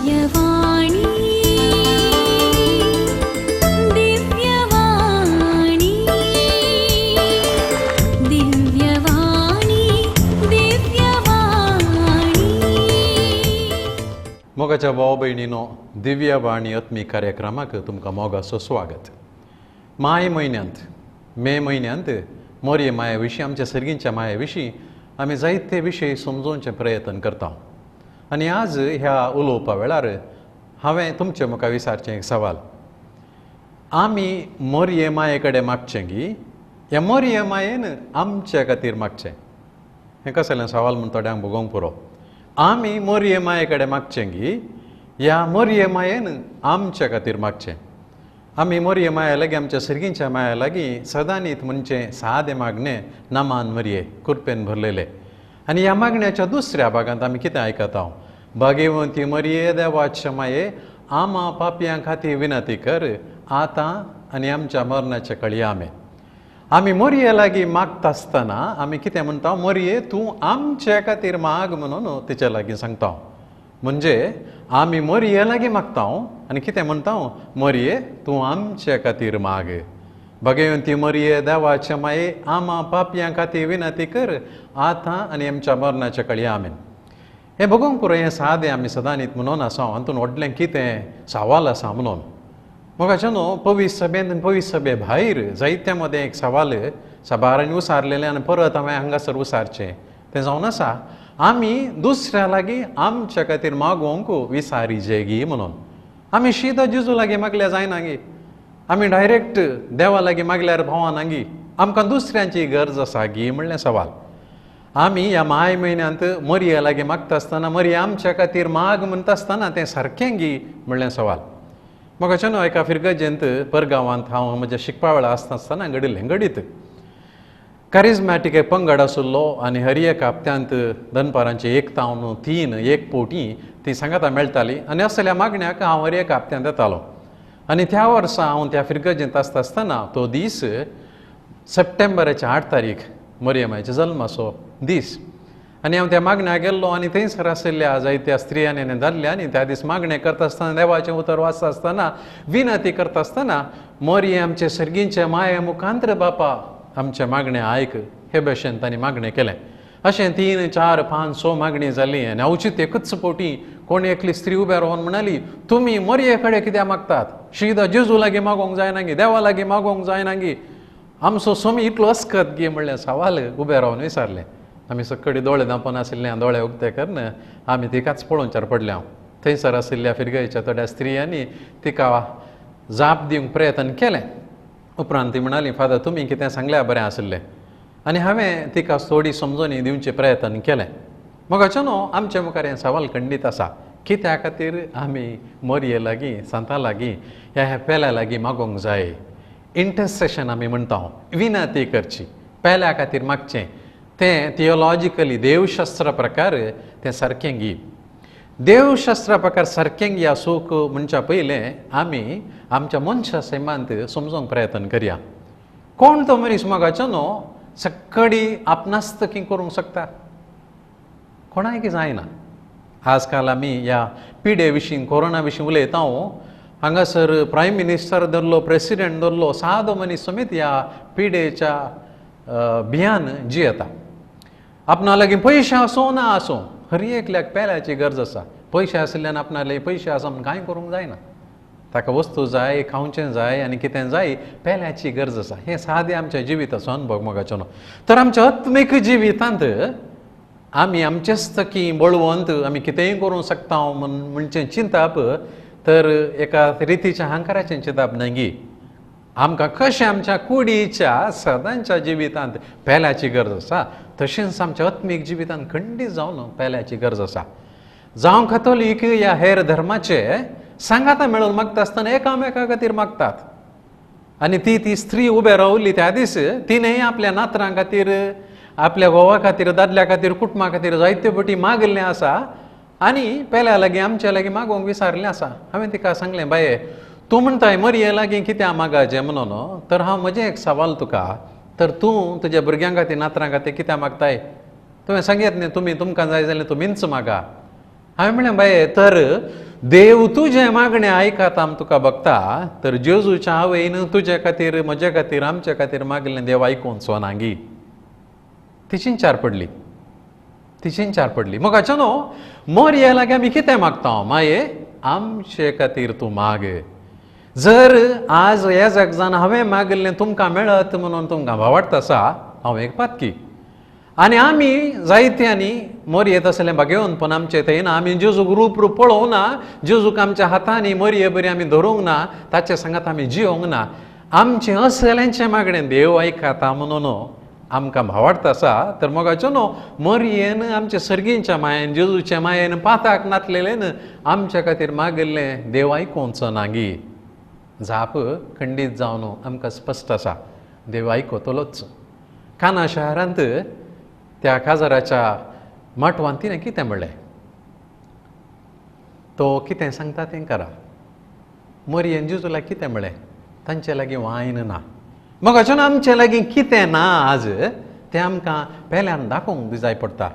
दिव्यवाणी दिव्यवाणी दिव्यवाणी दिव्यवाणी मोगाच्या भाव भयणीनो दिव्यवाणी आत्मी कार्यक्रमाक तुमकां मोगाचो स्वागत. माय म्हयन्यांत मे म्हयन्यांत मोरये माया विशीं आमच्या सर्गींच्या माया विशीं आमी जायते विशय समजोवचे प्रयत्न करता. आनी आज ह्या उलोवपा वेळार हांवें तुमचे म्हाका विचारचें एक सवाल. आमी मोरये माये कडेन मागचें गी ह्या मोरये मायेन आमचे खातीर मागचें? हें कसलें सवाल म्हूण थोड्यांक भोगोंक पुरो. आमी मोरये माये कडेन मागचें गी ह्या मोरये मायेन आमचे खातीर मागचें? आमी मोरये माया लागीं आमच्या सर्गींच्या माया लागीं सदांच म्हणचें सादें मागणें नामान मोरये कृपेन भरलेलें. आनी ह्या मागण्याच्या दुसऱ्या भागांत आमी कितें आयकता? भाग्यवंती मोरये देवाचे माये आमा पापयां खातीर विनंती कर आतां आनी आमच्या मरणाचे कळी आमे. आमी मोरये लागीं मागता आसतना आमी कितें म्हणटा? मोरये तूं आमचे खातीर माग म्हणून तिचे लागीं सांगता. म्हणजे आमी मोरये लागीं मागता आनी कितें म्हणटा? मोरये तूं आमचे खातीर माग. भगवंती मोरये देवाचे माये आमा पापयां खातीर विनंती कर आतां आनी आमच्या मरणाचे कळी आमेन. हें बघूंक पुरो हें सादें आमी सदांच म्हणून आसा, हातून व्हडलें कितें सवाल आसा म्हणून. मोगाच्या न्हू पवीस सभेंत आनी पवीस सभे भायर जायत्या मदें एक सवाल सभारांनी उसारलेलें आनी परत हांवें हांगासर उसारचें तें जावन आसा, आमी दुसऱ्या लागीं आमच्या खातीर मागोवंक विसारिजे गी म्हणून. आमी शीत जेजू लागीं मागल्यार जायना गी. आमी डायरेक्ट देवा लागीं मागल्यार भावाना गी. आमकां दुसऱ्यांची गरज आसा गी म्हणलें सवाल. आमी ह्या माय म्हयन्यांत मोरये लागीं मागता आसतना मोरये आमच्या खातीर माग म्हणटा आसतना तें सारकें गी म्हणलें सवाल. मोगाच्या न्हू एका फिरगजेंत परगांवांत हांव म्हज्या शिकपा वेळा आसतना घडिल्लें घडीत कॅरिझमॅटीक एक पंगड आशिल्लो आनी हर एक हप्त्यांत दनपारांची 1 तावन 3 एक पोटी ती सांगाता मेळटाली आनी असल्या मागण्याक हांव हर एक हप्त्यांत येतालो. आनी त्या वर्सा हांव त्या फिरगजेंत आसतना तो दीस सप्टेंबराची 8 तारीख मोरये मायेच्या जल्माचो दीस. आनी हांव त्या मागण्याक गेल्लो आनी थंयसर आशिल्ल्या जायत्या स्त्रियांनी आनी दादल्यांनी त्या दीस मागणें करता आसतना देवाचें उतर वाचता आसतना विनंती करता आसतना मोरये आमचे सर्गींचे माये मुखांत्र बापा आमचें मागणें आयक हे भशेन तांणी मागणें केलें. अशें 3, 4, 5, 6 मागणी जाली आनी हांवचीत एकच पोटी कोण एकली स्त्री उबे रावन म्हणाली, तुमी मोरये कडेन कित्याक मागतात? शीद जेजू लागीं मागोवंक जायना गी, देवा लागीं मागोवंक जायना गी, आमचो स्वामी इतलो अस्कत गी म्हणलें सवाल उबे रावन विचारलें. आमी सक्कडी दोळे धांपून आशिल्ल्यान दोळे उक्ते करन आमी तिकाच पळोवच्यार पडले. हांव थंयसर आशिल्ल्या फिरगयेच्या थोड्या स्त्रियांनी तिका जाप दिवंक प्रयत्न केलें. उपरांत ती म्हणाली, फादर तुमी कितें सांगल्यार बरें आशिल्लें. आनी हांवें तिका थोडी समजोनी दिवचे प्रयत्न केलें. मोगाचें न्हू आमचे मुखार हें सवाल खंडीत आसा, कित्या खातीर आमी मोरये लागीं सांता लागीं ह्या पेल्या लागीं मागोवंक जाय? इंटरसेशन आमी म्हणटा, विनंती करची, पेल्या खातीर मागचें. तें थियोलॉजिकली देवशास्त्र प्रकार तें सारकें गी. देवशास्त्रा प्रकार सारकें गी आसूंक म्हणच्या पयलें आमी आमच्या मनशा सैमांत समजोवंक प्रयत्न करया. कोण तो मनीस मोगाचो न्हू सक्कडी आपणास्तकी करूंक शकता? कोणाक जायना. आजकाल आमी ह्या पिडे विशीं कोरोना विशीं उलयता. हांगासर प्रायम मिनिस्टर धरलो, प्रेसिडेंट धरलो, सादो मनीस समेत ह्या पिडेच्या भियान जियेता. आपणा लागीं पयशे आसूं ना आसूं हर एकल्याक पेल्याची गरज आसा. पयशे आशिल्ल्यान आपणा लागीं पयशे आसा म्हूण कांय करूंक जायना. ताका वस्तू जाय, खावचें जाय आनी कितें जाय, पेल्याची गरज आसा. हें सादें आमच्या जिविताचो अनुभव मोगाचो न्हू. तर आमच्या आत्मीक जिवितांत आमी आमचेच बळवंत आमी कितेंय करूंक शकता म्हणचें चिंतप तर एका रितीच्या अहंकाराचें चिंतप न्हय गी. आमकां कशें आमच्या कुडीच्या सदांच्या जिवितांत पेल्याची गरज आसा तशेंच आमच्या आत्मीक जिवितांत खंडीत जावन पेल्याची गरज आसा. जावं कॅथोलीक ह्या हेर धर्माचे सांगाता मेळून मागता आसतना एकामेका खातीर मागतात. आनी ती स्त्री उबे रावली त्या दीस तिणेंय आपल्या नातरां खातीर, आपल्या घोवा खातीर, दादल्या खातीर, कुटुंबा खातीर जायते फावटी मागलें आसा आनी पेल्या लागीं आमच्या लागीं मागोवंक विचारलें आसा. हांवें तिका सांगलें, बाये तूं म्हणटाय मोरये लागीं कित्याक मागाचें म्हणून, तर हांव म्हजें एक सवाल तुका, तर तूं तुज्या भुरग्यां खातीर, नातरां खातीर कित्याक मागताय? तुवें सांगीत न्ही तुमकां जाय जाल्यार तुमीच मागा. हांवें म्हणलें, बाये तर देव तुझे मागणे आयकात आम तुका बघता तर जेजूच्या आवयन तुझे खातीर म्हजे खातीर आमचे खातीर मागले देव आयकून सोनांगी ती चिंचार पडली मग न्हू मोरये लागे आमी कितें मागता माये आमचे खातीर तूं माग जर आज हे जगजान हांवें मागलें तुमकां मेळत म्हणून तुमकां भावार्थ आसा हांव एक पातकी आनी आमी जायत्यांनी मोरये तसलें घेवन पण आमचे थंयना आमी जेजूक रूप पळोवंक ना जेजूक आमच्या हातांनी मोरये बरी आमी धरूंक ना ताचे सांगात आमी जियोंक ना आमचें असल्यांचें मागणें देव आयकाता म्हणून आमकां भावार्थ आसा तर मोगाचो न्हू मोरयेन आमच्या सर्गींच्या मायेन जेजूच्या मायेन पाताक नातलेलें आमच्या खातीर मागल्लें देव आयकूंचो नागी जाप खंडीत जावन आमकां स्पश्ट आसा देव आयकतलोच काना शारांत त्या काजाराच्या मठवान तिणें कितें म्हणलें तो कितें सांगता तें करा मोरयेन जेजूला कितें म्हणलें तांचे लागीं वायन ना मग अचानक आमचे लागीं कितें ना आज तें आमकां पेल्यान दाखोवंक जाय पडटा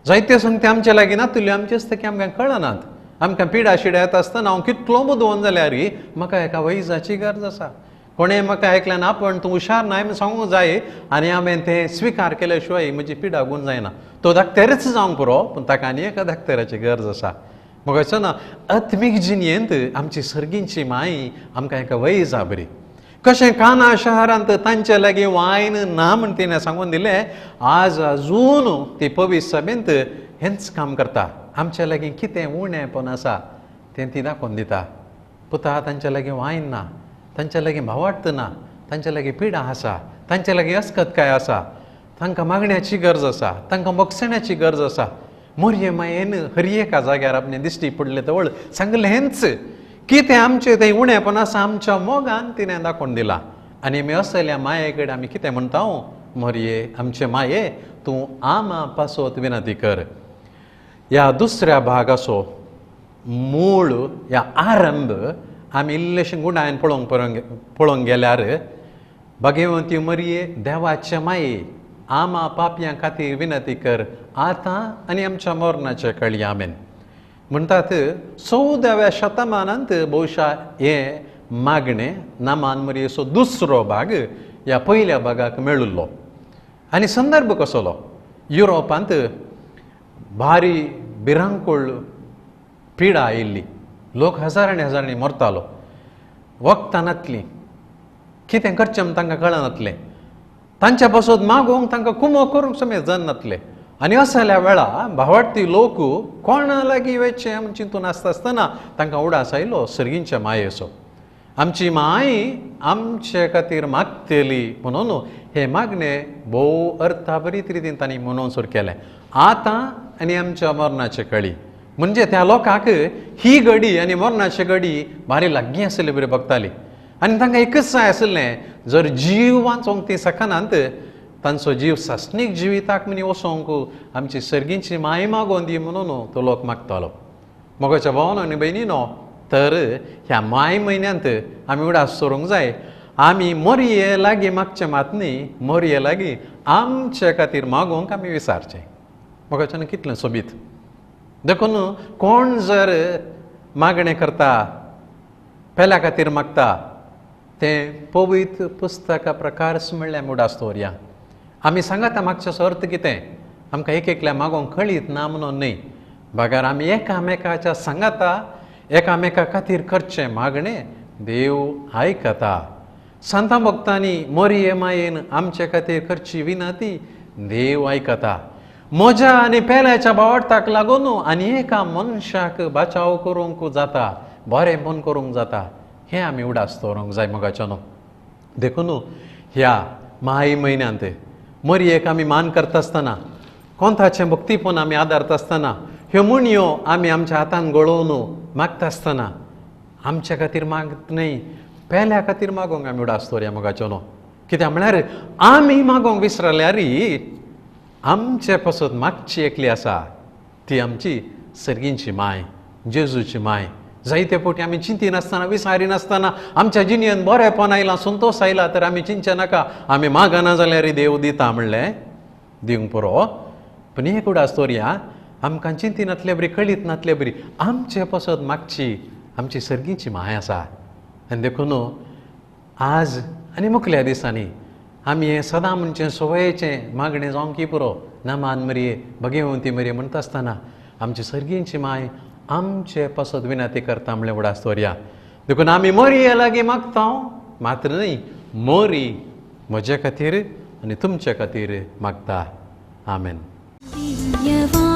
जायते संगती आमचे लागीं नातल्यो आमचे आसता आमकां कळनात आमकां पिडा शिडा येता आसतना हांव कितलो बुदवून जाल्यार म्हाका एका वैजाची गरज आसा कोणें म्हाका आयकल्यान आपण तूं हुशार ना हांवें सांगूंक जाय आनी हांवें तें स्विकार केले शिवाय म्हजी पिडा गूण जायना तो धाकटेरच जावंक पुरो पूण ताका आनी एका धाकटेराची गरज आसा मग ना आत्मीक जिणेंत आमची सर्गींची माई आमकां एका वैजा बरी कशें काना शारांत तांचे लागीं वायन ना म्हण तिणें सांगून दिलें आज अजून ती पवित्र सभेंत हेंच काम करता आमच्या लागीं कितें उणेंपण आसा तें ती दाखोवन दिता पुता तांच्या लागीं वायन ना तांच्या लागीं भावार्थ ना तांच्या लागीं पिडा आसा तांच्या लागीं अस्कतकाय आसा तांकां मागण्याची गरज आसा तांकां बक्षण्याची गरज आसा मोरये मायेन हर एका जाग्यार आपणें दिश्टी पडले तवळ सांगलें हेंच कितें आमचें थंय उणेंपण आसा आमच्या मोगान तिणें दाखोवन दिलां आनी आमी असल्या माये कडेन आमी कितें म्हणटा मोरये आमचे माये तूं आमा पासोत विनंती कर ह्या दुसऱ्या भागाचो मूळ ह्या आरंभ आमी इल्लेशें गुणायन पळोवंक गेल्यार भगवंती मोरये देवाचे माये आमा पापयां खातीर विनंती कर आतां आनी आमच्या मरणाचे कळी आमेन म्हणटात 14व्या शतमानांत भोवशा हे मागणें नामान मोरयेचो दुसरो भाग ह्या पयल्या भागाक मेळिल्लो आनी संदर्भ कसलो युरोपांत भारी भिरांकूळ पिडा आयिल्ली लोक हजारांनी हजारांनी मरतालो वखदां नासलीं कितें करचें म्हण तांकां कळनासलें तांच्या पासून मागोवंक तांकां कुमो करूंक समेत जायनासलें आनी असल्या वेळा भावार्थी लोक कोणा लागीं वयचें म्हूण चिंतून आसतना तांकां उडास आयलो सर्गींच्या मायेचो आमची माय आमचे खातीर मागतली म्हणून हे मागणें भोव अर्थाभरीत रितीन तांणी म्हणून सुरू केलें आतां आनी आमच्या मरणाचे कळी म्हणजे त्या लोकांक ही घडी आनी मरणाची घडी भारी लागीं आसली बरी बगताली आनी तांकां एकच जाय आसलें जर जीव वाचोवंक ती सकनांत तांचो जीव सासणीक जिविताक मनी वसोवंक आमची सर्गींची माय मागोवन दी म्हणून तो लोक मागतालो मोगाच्या भावानो आनी भयणीनो तर ह्या माय म्हयन्यांत आमी उडास सोरूंक जाय आमी मोरये लागीं मागचें मात न्ही मोरये लागीं आमचे खातीर मागोवंक आमी विचारचें मोगाच्यान कितलें सोबीत देखून कोण जर मागणें करता पेल्या खातीर मागता तें पवित्र पुस्तका प्रकार म्हणल्यार उडास दवरया आमी सांगाता मागचेचो अर्थ कितें आमकां एक एकल्या मागोवंक कळीत ना म्हणून न्ही भागार आमी एकामेकाच्या सांगाता एकामेका खातीर करचें मागणें देव आयकता संतां भक्तांनी मोरये मायेन आमचे खातीर करची विनंती देव आयकता म्हज्या आनी पेल्याच्या भावार्थाक लागून आनी एका मनशाक बचाव करूंक जाता बरें मन करूंक जाता हें आमी उडास दवरूंक जाय मोगाच्यान देखून ह्या माय म्हयन्यांत मोरयेक आमी मान करता आसतना कोंताचें भक्तीपण आमी आदारता आसतना ह्यो मुणयो आमी आमच्या हातान गळोवन मागता आसतना आमच्या खातीर मागत न्ही पेल्या खातीर मागोवंक आमी उडास दवरया मोगाच्यान कित्याक म्हळ्यार आमी मागोवंक विसरल्यार आमचे पासून मागची एकली आसा ती आमची सर्गींची माय जेजूची माय जायते फावटी आमी चिंतीनासतना विसारिनासतना आमच्या जिणेंत बरेंपण आयलां संतोश आयला तर आमी चिंतचे नाका आमी मागना जाल्यार देव दिता म्हणलें दिवंक पुरो पूण एक उडास दवरया आमकां चिंती नासले बरी कळीत नासले बरी आमचे पसत मागची आमची सर्गीची माय आसा आनी देखून आज आनी मुखल्या दिसांनी आमी हें सदां म्हणचें सवयेचें मागणें जावं की पुरो ना मान मरये भगेवंती मरये म्हणटा आसतना आमची सर्गीची माय आमचे पसत विनंती करता म्हणलें उडास्तोरया देखून आमी मोरये लागीं मागता मात्र न्ही मोरी म्हजे खातीर आनी तुमचे खातीर मागता आमेन. दिव्यवाणी